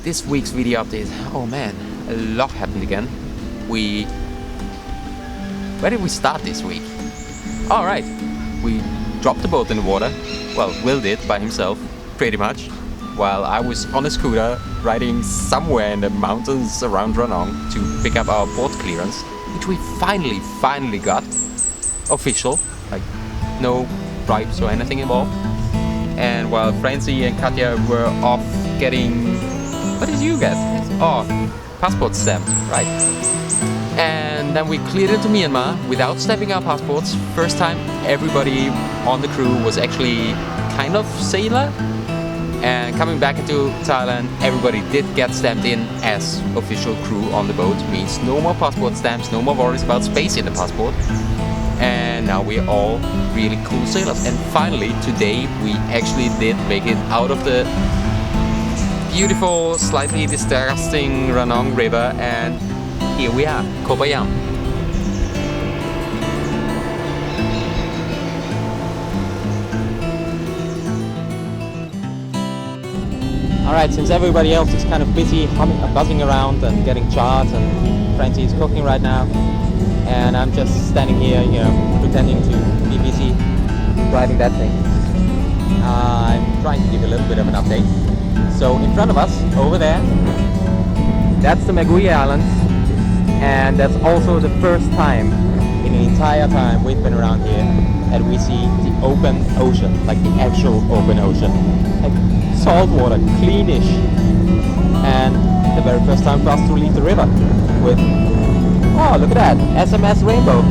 this week's video update. Oh man, a lot happened again. Where did we start this week? Alright, we dropped the boat in the water. Well, Will did by himself, pretty much. While I was on a scooter riding somewhere in the mountains around Ranong to pick up our port clearance, which we finally got. Official, like no bribes or anything involved. And while Francie and Katja were off getting... What did you get? Oh, passport stamp, right. And then we cleared into Myanmar without stamping our passports. First time everybody on the crew was actually kind of sailor. And coming back into Thailand, everybody did get stamped in as official crew on the boat. Means no more passport stamps, no more worries about space in the passport. And now we're all really cool sailors. And finally, today, we actually did make it out of the beautiful, slightly disgusting Ranong River, and here we are, Ko Phayam. Alright, since everybody else is kind of busy buzzing around and getting charts, and Francie is cooking right now, and I'm just standing here, you know, pretending to be busy riding that thing. I'm trying to give a little bit of an update. So in front of us, over there, that's the Maguire Islands, and that's also the first time in the entire time we've been around here that we see the open ocean, like the actual open ocean. Like salt water, cleanish, and the very first time for us to leave the river with, oh look at that, SMS Rainbow.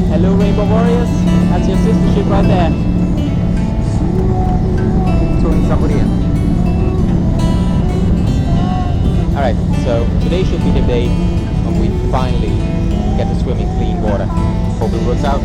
Hello Rainbow Warriors, that's your sister ship right there. Throwing somebody in. Alright, so today should be the day when we finally get to swim in clean water. Hope it works out.